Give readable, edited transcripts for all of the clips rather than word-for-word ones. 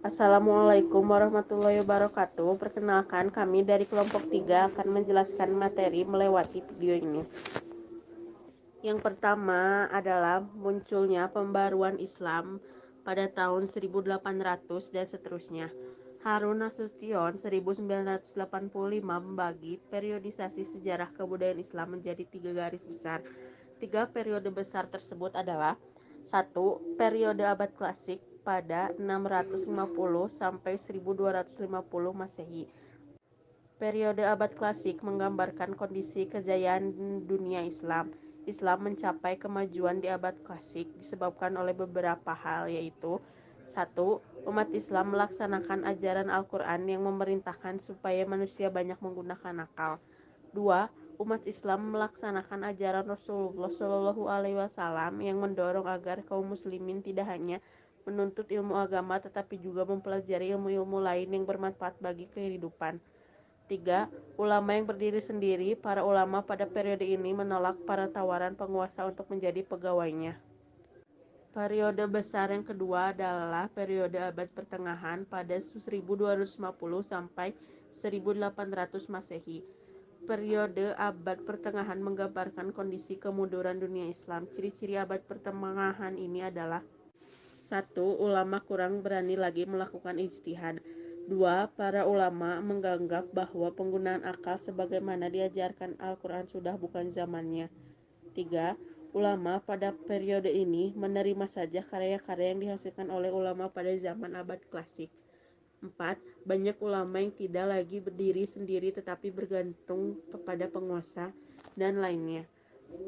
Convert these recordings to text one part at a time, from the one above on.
Assalamualaikum warahmatullahi wabarakatuh. Perkenalkan, kami dari kelompok 3 akan menjelaskan materi melewati video ini. Yang pertama adalah munculnya pembaruan Islam pada tahun 1800 dan seterusnya. Harun Nasution 1985 membagi periodisasi sejarah kebudayaan Islam menjadi 3 garis besar. 3 periode besar tersebut adalah: 1. Periode abad klasik pada 650 sampai 1250 Masehi. Periode abad klasik menggambarkan kondisi kejayaan dunia Islam. Islam mencapai kemajuan di abad klasik disebabkan oleh beberapa hal, yaitu: 1. Umat Islam melaksanakan ajaran Al-Quran yang memerintahkan supaya manusia banyak menggunakan akal. 2. Umat Islam melaksanakan ajaran Rasulullah Shallallahu Alaihi Wasallam yang mendorong agar kaum muslimin tidak hanya menuntut ilmu agama tetapi juga mempelajari ilmu-ilmu lain yang bermanfaat bagi kehidupan. 3. Ulama yang berdiri sendiri. Para ulama pada periode ini menolak para tawaran penguasa untuk menjadi pegawainya. Periode besar yang kedua adalah periode abad pertengahan pada 1250 sampai 1800 Masehi. Periode abad pertengahan menggambarkan kondisi kemunduran dunia Islam. Ciri-ciri abad pertengahan ini adalah: 1. Ulama kurang berani lagi melakukan ijtihad. 2. Para ulama menganggap bahwa penggunaan akal sebagaimana diajarkan Al-Quran sudah bukan zamannya. 3. Ulama pada periode ini menerima saja karya-karya yang dihasilkan oleh ulama pada zaman abad klasik. 4. Banyak ulama yang tidak lagi berdiri sendiri tetapi bergantung kepada penguasa dan lainnya.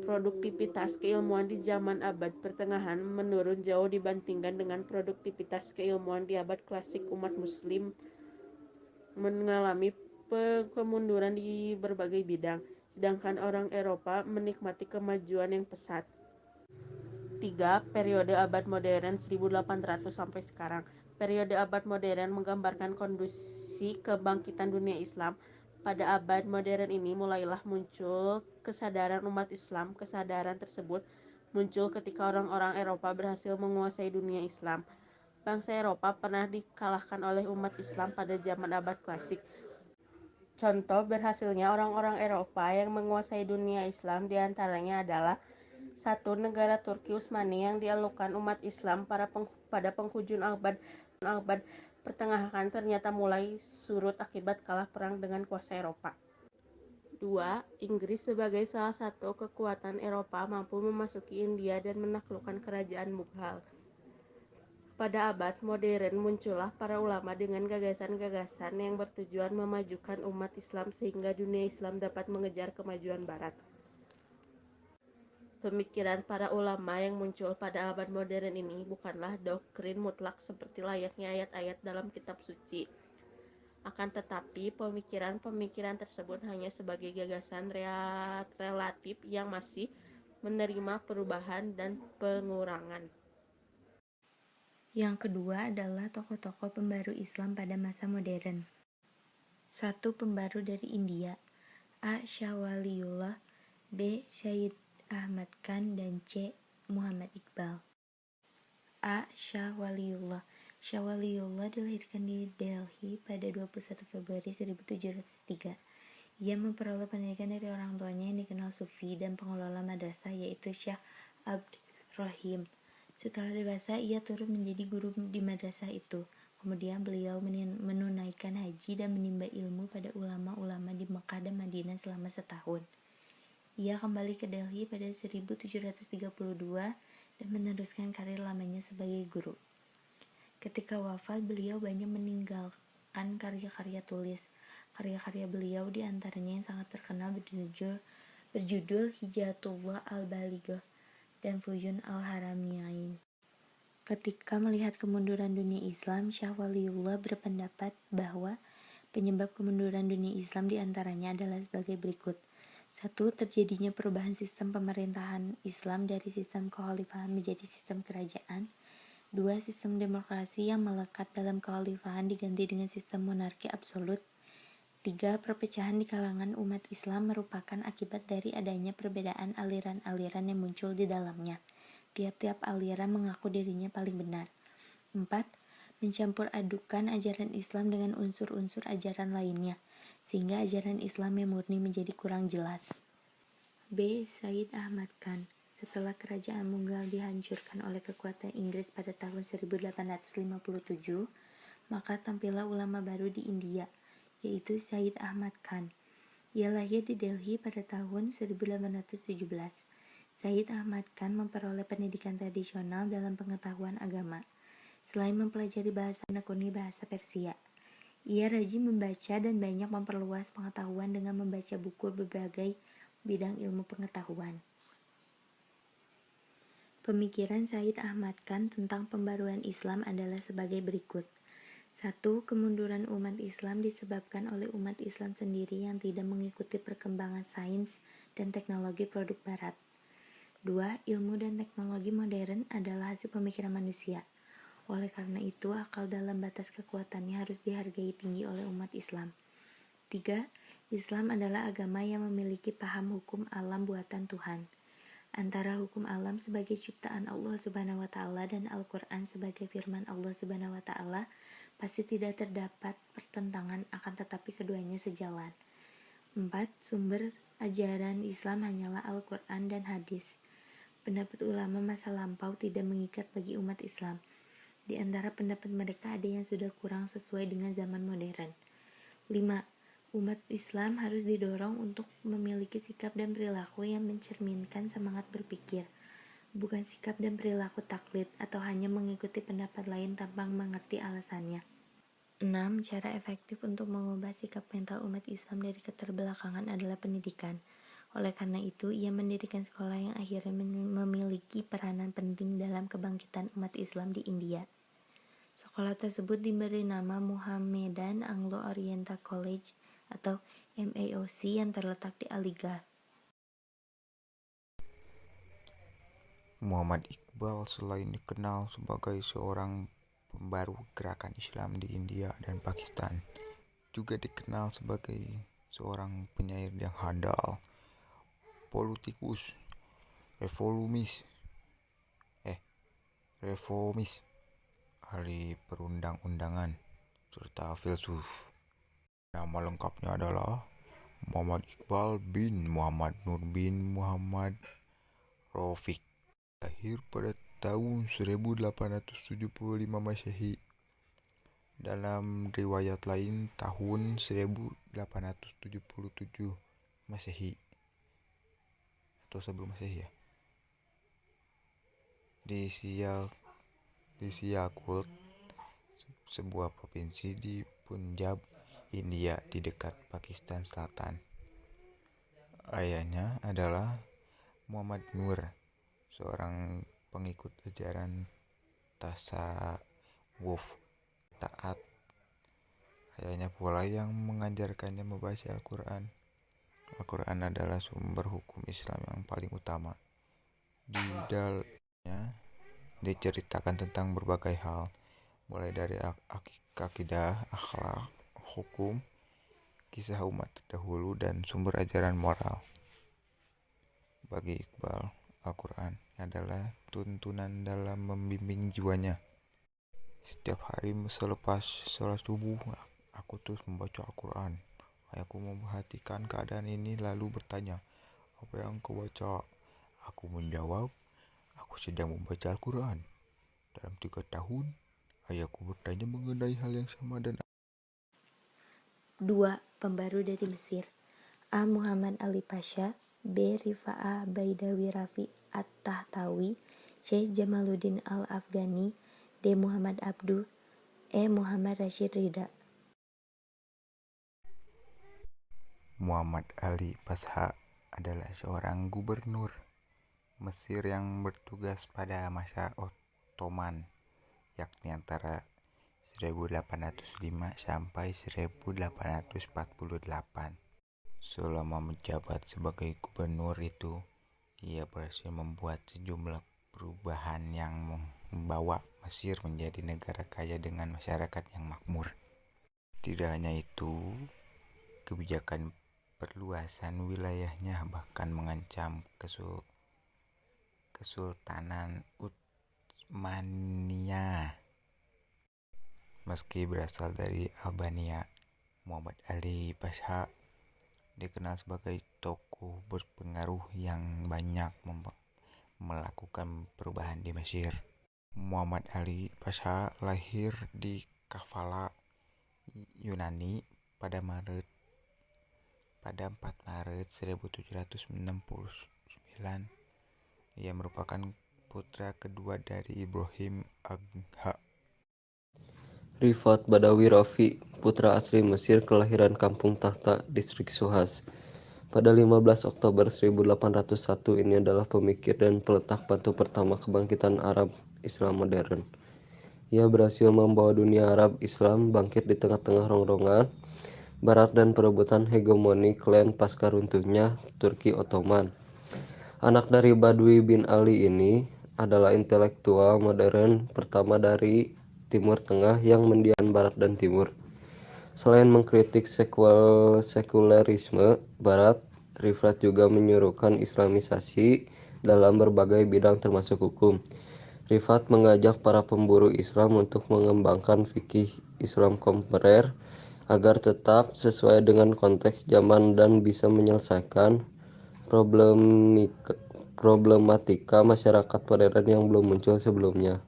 Produktivitas keilmuan di zaman abad pertengahan menurun jauh dibandingkan dengan produktivitas keilmuan di abad klasik. Umat muslim mengalami kemunduran di berbagai bidang, sedangkan orang Eropa menikmati kemajuan yang pesat. 3. Periode abad modern 1800 sampai sekarang. Periode abad modern menggambarkan kondisi kebangkitan dunia Islam. Pada abad modern ini mulailah muncul kesadaran umat Islam. Kesadaran tersebut muncul ketika orang-orang Eropa berhasil menguasai dunia Islam. Bangsa Eropa pernah dikalahkan oleh umat Islam pada zaman abad klasik. Contoh berhasilnya orang-orang Eropa yang menguasai dunia Islam diantaranya adalah: 1. Negara Turki Utsmani yang dialungkan umat Islam pada penghujung abad pertengahan ternyata mulai surut akibat kalah perang dengan kuasa Eropa. 2. Inggris sebagai salah satu kekuatan Eropa mampu memasuki India dan menaklukkan kerajaan Mughal. Pada abad modern muncullah para ulama dengan gagasan-gagasan yang bertujuan memajukan umat Islam sehingga dunia Islam dapat mengejar kemajuan barat. Pemikiran para ulama yang muncul pada abad modern ini bukanlah doktrin mutlak seperti layaknya ayat-ayat dalam kitab suci. Akan tetapi, pemikiran-pemikiran tersebut hanya sebagai gagasan relatif yang masih menerima perubahan dan pengurangan. Yang kedua adalah tokoh-tokoh pembaru Islam pada masa modern. 1. Pembaru dari India, A. Shah Waliullah, B. Syed Ahmad Khan, dan C. Muhammad Iqbal. A. Shah Waliullah. Shah Waliullah dilahirkan di Delhi pada 21 Februari 1703. Ia memperoleh pendidikan dari orang tuanya yang dikenal sufi dan pengelola madrasah, yaitu Syah Abd Rahim. Setelah dewasa, ia turut menjadi guru di madrasah itu. Kemudian beliau menunaikan haji dan menimba ilmu pada ulama-ulama di Mekah dan Madinah selama setahun. Ia kembali ke Delhi pada 1732 dan meneruskan karir lamanya sebagai guru. Ketika wafat, beliau banyak meninggalkan karya-karya tulis. Karya-karya beliau diantaranya yang sangat terkenal berjudul Hijatullah Al-Balighah dan Fuyun Al-Haramain. Ketika melihat kemunduran dunia Islam, Syah Waliullah berpendapat bahwa penyebab kemunduran dunia Islam diantaranya adalah sebagai berikut. 1. Terjadinya perubahan sistem pemerintahan Islam dari sistem kekhalifahan menjadi sistem kerajaan. 2. Sistem demokrasi yang melekat dalam kekhalifahan diganti dengan sistem monarki absolut. 3. Perpecahan di kalangan umat Islam merupakan akibat dari adanya perbedaan aliran-aliran yang muncul di dalamnya. Tiap-tiap aliran mengaku dirinya paling benar. 4. mencampur adukan ajaran Islam dengan unsur-unsur ajaran lainnya, sehingga ajaran Islam yang murni menjadi kurang jelas. B. Said Ahmad Khan. Setelah kerajaan Mughal dihancurkan oleh kekuatan Inggris pada tahun 1857, maka tampillah ulama baru di India, yaitu Said Ahmad Khan. Ia lahir di Delhi pada tahun 1817. Said Ahmad Khan memperoleh pendidikan tradisional dalam pengetahuan agama. Selain mempelajari bahasa, menekuni bahasa Persia. Ia rajin membaca dan banyak memperluas pengetahuan dengan membaca buku berbagai bidang ilmu pengetahuan. Pemikiran Said Ahmad Khan tentang pembaruan Islam adalah sebagai berikut. 1. Kemunduran umat Islam disebabkan oleh umat Islam sendiri yang tidak mengikuti perkembangan sains dan teknologi produk barat. 2. Ilmu dan teknologi modern adalah hasil pemikiran manusia. Oleh karena itu, akal dalam batas kekuatannya harus dihargai tinggi oleh umat Islam. 3. Islam adalah agama yang memiliki paham hukum alam buatan Tuhan. Antara hukum alam sebagai ciptaan Allah Subhanahu wa taala dan Al-Qur'an sebagai firman Allah Subhanahu wa taala pasti tidak terdapat pertentangan, akan tetapi keduanya sejalan. 4. Sumber ajaran Islam hanyalah Al-Qur'an dan hadis. Pendapat ulama masa lampau tidak mengikat bagi umat Islam. Di antara pendapat mereka ada yang sudah kurang sesuai dengan zaman modern. 5. Umat Islam harus didorong untuk memiliki sikap dan perilaku yang mencerminkan semangat berpikir, bukan sikap dan perilaku taklid atau hanya mengikuti pendapat lain tanpa mengerti alasannya. 6. Cara efektif untuk mengubah sikap mental umat Islam dari keterbelakangan adalah pendidikan. Oleh karena itu, ia mendirikan sekolah yang akhirnya memiliki peranan penting dalam kebangkitan umat Islam di India. Sekolah tersebut diberi nama Muhammadan Anglo-Oriental College atau MAOC yang terletak di Aligarh. Muhammad Iqbal selain dikenal sebagai seorang pembaru gerakan Islam di India dan Pakistan, juga dikenal sebagai seorang penyair yang handal, politikus, reformis, ahli perundang-undangan, serta filsuf. Nama lengkapnya adalah Muhammad Iqbal bin Muhammad Nur bin Muhammad Rafiq. Lahir pada tahun 1875 Masehi. Dalam riwayat lain tahun 1877 Masehi atau sebelum Masehi ya. Di Sialkot, sebuah provinsi di Punjab, India di dekat Pakistan Selatan. Ayahnya adalah Muhammad Nur, seorang pengikut ajaran tasawuf taat. Ayahnya pula yang mengajarkannya membaca Al-Quran. Al-Quran adalah sumber hukum Islam yang paling utama. Di dalamnya diceritakan tentang berbagai hal, mulai dari akidah, akhlak, hukum, kisah umat terdahulu, dan sumber ajaran moral. Bagi Iqbal, Al-Quran adalah tuntunan dalam membimbing jiwanya. Setiap hari selepas sholat subuh, aku terus membaca Al-Quran. Ayahku memperhatikan keadaan ini lalu bertanya, "Apa yang kau baca?" Aku menjawab, "Aku sedang membaca Al-Quran." Dalam 3 tahun, ayahku bertanya mengenai hal yang sama dan 2. Pembaru dari Mesir. A. Muhammad Ali Pasha, B. Rifa'ah Baidawi Rafi At-Tahtawi, C. Jamaluddin Al-Afghani, D. Muhammad Abduh, E. Muhammad Rashid Ridha. Muhammad Ali Pasha adalah seorang gubernur Mesir yang bertugas pada masa Ottoman, yakni antara 1805 sampai 1848. Selama menjabat sebagai gubernur itu, ia berhasil membuat sejumlah perubahan yang membawa Mesir menjadi negara kaya dengan masyarakat yang makmur. Tidak hanya itu, kebijakan perluasan wilayahnya bahkan mengancam Kesultanan Utsmaniyah. Meski berasal dari Albania, Muhammad Ali Pasha dikenal sebagai tokoh berpengaruh yang banyak melakukan perubahan di Mesir. Muhammad Ali Pasha lahir di Kavala, Yunani pada 4 Maret 1769. Ia merupakan putra kedua dari Ibrahim Agha. Rifat Badawi Rafi, putra asli Mesir kelahiran Kampung Tahta, distrik Suhas. Pada 15 Oktober 1801 ini adalah pemikir dan peletak batu pertama kebangkitan Arab Islam modern. Ia berhasil membawa dunia Arab Islam bangkit di tengah-tengah rongrongan Barat dan perebutan hegemoni klan pasca runtuhnya Turki Ottoman. Anak dari Badwi bin Ali ini adalah intelektual modern pertama dari Timur Tengah yang mendiam Barat dan Timur. Selain mengkritik sekulerisme Barat, Rifat juga menyuruhkan Islamisasi dalam berbagai bidang termasuk hukum. Rifat mengajak para pemburu Islam untuk mengembangkan fikih Islam kontemporer agar tetap sesuai dengan konteks zaman dan bisa menyelesaikan problematika masyarakat modern yang belum muncul sebelumnya.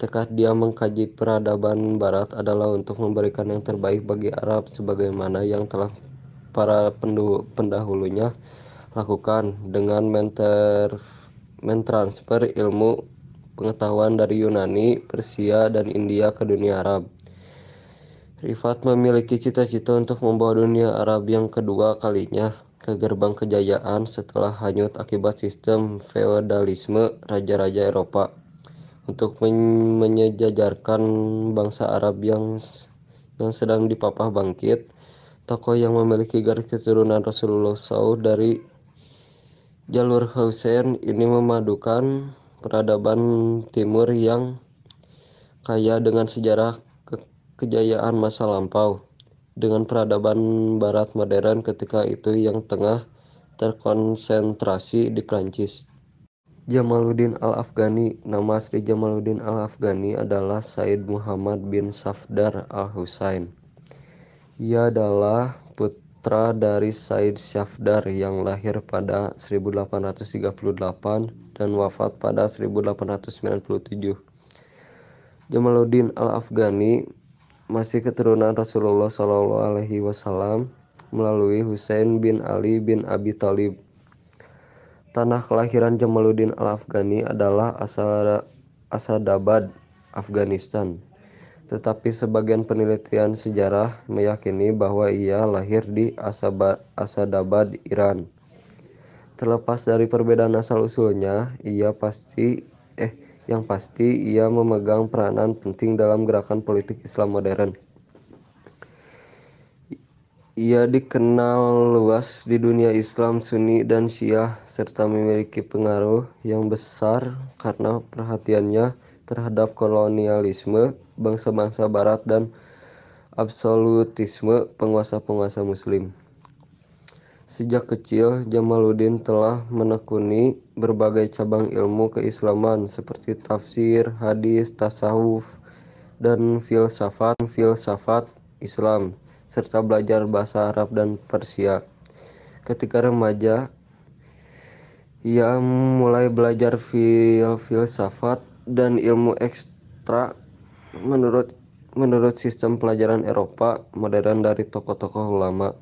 Tekad dia mengkaji peradaban Barat adalah untuk memberikan yang terbaik bagi Arab sebagaimana yang telah para pendahulunya lakukan dengan mentransfer ilmu pengetahuan dari Yunani, Persia, dan India ke dunia Arab. Rifat memiliki cita-cita untuk membawa dunia Arab yang kedua kalinya ke gerbang kejayaan setelah hanyut akibat sistem feodalisme raja-raja Eropa. Untuk menyejajarkan bangsa Arab yang sedang dipapah bangkit, tokoh yang memiliki garis keturunan Rasulullah SAW dari jalur Husain ini memadukan peradaban Timur yang kaya dengan sejarah kejayaan masa lampau dengan peradaban Barat modern ketika itu yang tengah terkonsentrasi di Prancis. Jamaluddin Al-Afghani. Nama asli Jamaluddin Al-Afghani adalah Said Muhammad bin Safdar Al-Husain. Ia adalah putra dari Said Safdar yang lahir pada 1838 dan wafat pada 1897. Jamaluddin Al-Afghani masih keturunan Rasulullah SAW melalui Husain bin Ali bin Abi Thalib. Tanah kelahiran Jamaluddin Al-Afghani adalah Asadabad, Afghanistan. Tetapi sebagian penelitian sejarah meyakini bahwa ia lahir di Asadabad, Iran. Terlepas dari perbedaan asal-usulnya, yang pasti ia memegang peranan penting dalam gerakan politik Islam modern. Ia dikenal luas di dunia Islam Sunni dan Syiah serta memiliki pengaruh yang besar karena perhatiannya terhadap kolonialisme bangsa-bangsa Barat dan absolutisme penguasa-penguasa Muslim. Sejak kecil, Jamaluddin telah menekuni berbagai cabang ilmu keislaman seperti tafsir, hadis, tasawuf, dan filsafat Islam, serta belajar bahasa Arab dan Persia. Ketika remaja, ia mulai belajar filsafat dan ilmu ekstra menurut sistem pelajaran Eropa modern dari tokoh-tokoh ulama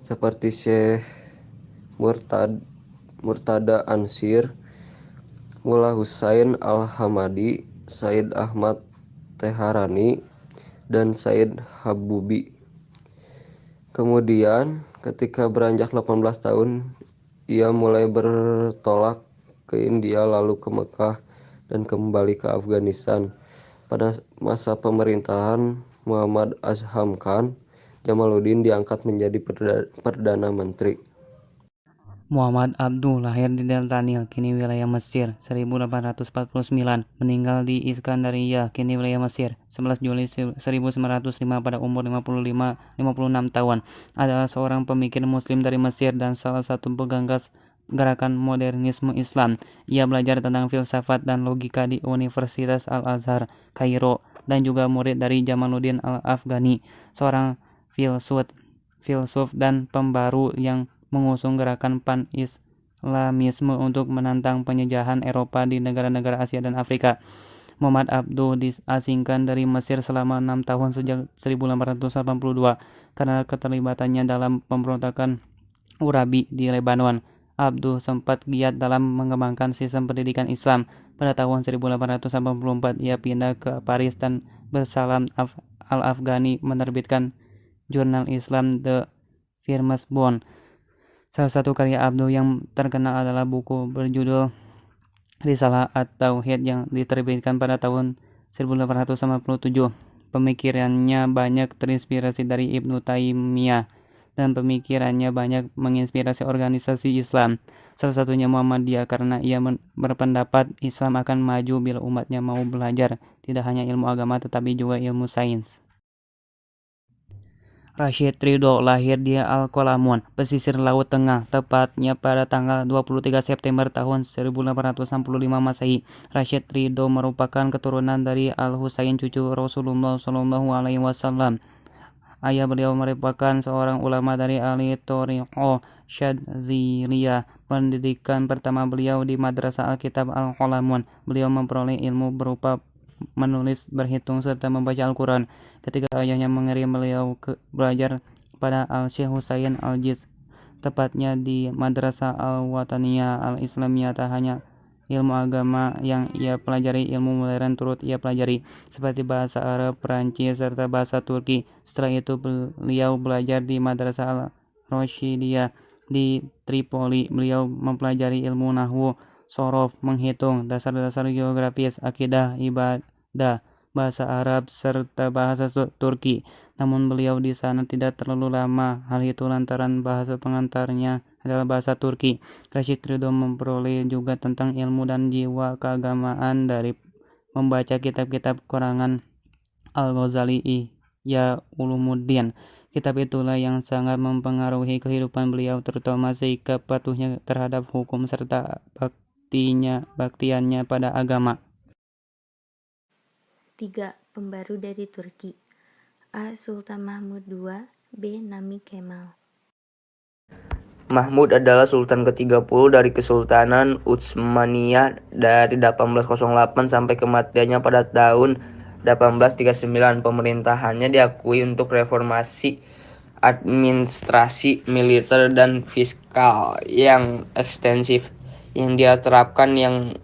seperti Syekh Murtada Ansir, Mullah Husain Al-Hamadi, Said Ahmad Teharani, dan Said Habubi. Kemudian, ketika beranjak 18 tahun, ia mulai bertolak ke India lalu ke Mekah dan kembali ke Afghanistan. Pada masa pemerintahan Muhammad Azham Khan, Jamaluddin diangkat menjadi Perdana Menteri. Muhammad Abduh lahir di Delta Nil, kini wilayah Mesir, 1849, meninggal di Iskandaria, kini wilayah Mesir, 11 Juli 1905 pada umur 56 tahun. Adalah seorang pemikir Muslim dari Mesir dan salah satu penggagas gerakan modernisme Islam. Ia belajar tentang filsafat dan logika di Universitas Al-Azhar, Kairo. dan juga murid dari Jamaluddin Al-Afghani, seorang filsuf dan pembaru yang mengusung gerakan pan-Islamisme untuk menantang penjajahan Eropa di negara-negara Asia dan Afrika. Muhammad Abduh diasingkan dari Mesir selama 6 tahun sejak 1882 karena keterlibatannya dalam pemberontakan Urabi di Lebanon. Abduh sempat giat dalam mengembangkan sistem pendidikan Islam. Pada tahun 1884 ia pindah ke Paris dan bersalam Al-Afghani menerbitkan jurnal Islam The Firmus Bond. Salah satu karya Abduh yang terkenal adalah buku berjudul Risalah at-Tauhid yang diterbitkan pada tahun 1887. Pemikirannya banyak terinspirasi dari Ibnu Taimiyah dan pemikirannya banyak menginspirasi organisasi Islam. Salah satunya Muhammadiyah karena ia berpendapat Islam akan maju bila umatnya mau belajar tidak hanya ilmu agama tetapi juga ilmu sains. Rashid Ridho lahir di Al-Qalamun, pesisir Laut Tengah, tepatnya pada tanggal 23 September tahun 1865 Masehi. Rashid Ridho merupakan keturunan dari Al-Husain cucu Rasulullah SAW. Ayah beliau merupakan seorang ulama dari ahli Thariqah Syadziliyah. Pendidikan pertama beliau di Madrasah Alkitab Al-Qalamun. Beliau memperoleh ilmu berupa menulis, berhitung, serta membaca Al-Quran. Ketika ayahnya mengirim beliau belajar pada Al-Syekh Husain Al-Jiz, tepatnya di Madrasah Al-Wataniyah Al-Islamiyah, tak hanya ilmu agama yang ia pelajari, ilmu modern turut ia pelajari, seperti bahasa Arab, Perancis, serta bahasa Turki. Setelah itu beliau belajar di Madrasah Al-Rasyidiyah di Tripoli. Beliau mempelajari ilmu nahwu, sorof, menghitung, dasar-dasar geografis, akidah, ibadah, bahasa Arab, serta bahasa Turki. Namun beliau di sana tidak terlalu lama. Hal itu lantaran bahasa pengantarnya adalah bahasa Turki. Rashid Ridho memperoleh juga tentang ilmu dan jiwa keagamaan dari membaca kitab-kitab karangan Al-Ghazali Ihya Ulumuddin. Kitab itulah yang sangat mempengaruhi kehidupan beliau, terutama sikap patuhnya terhadap hukum serta baktiannya pada agama. 3. Pembaru dari Turki. A. Sultan Mahmud II. B. Nami Kemal. Mahmud adalah Sultan ke-30 dari Kesultanan Utsmaniyah dari 1808 sampai kematiannya pada tahun 1839. Pemerintahannya diakui untuk reformasi administrasi, militer, dan fiskal yang ekstensif yang dia terapkan, yang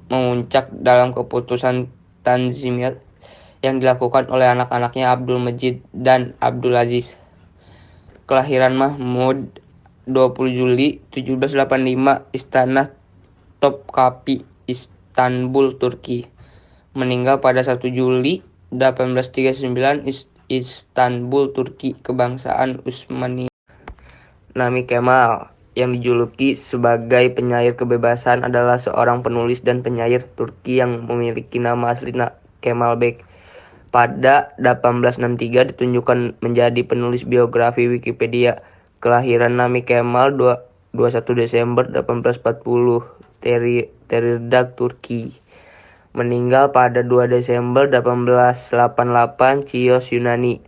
memuncak dalam keputusan Tanzimat yang dilakukan oleh anak-anaknya Abdul Majid dan Abdul Aziz. Kelahiran Mahmud 20 Juli 1785, Istana Topkapi, Istanbul, Turki. Meninggal pada 1 Juli 1839, Istanbul, Turki. Kebangsaan Utsmani. Nami Kemal, yang dijuluki sebagai penyair kebebasan, adalah seorang penulis dan penyair Turki yang memiliki nama asli Kemal Bek. Pada 1863 ditunjukkan menjadi penulis biografi Wikipedia. Kelahiran Nami Kemal 21 Desember 1840, Terirdag, Turki. Meninggal pada 2 Desember 1888, Chios, Yunani.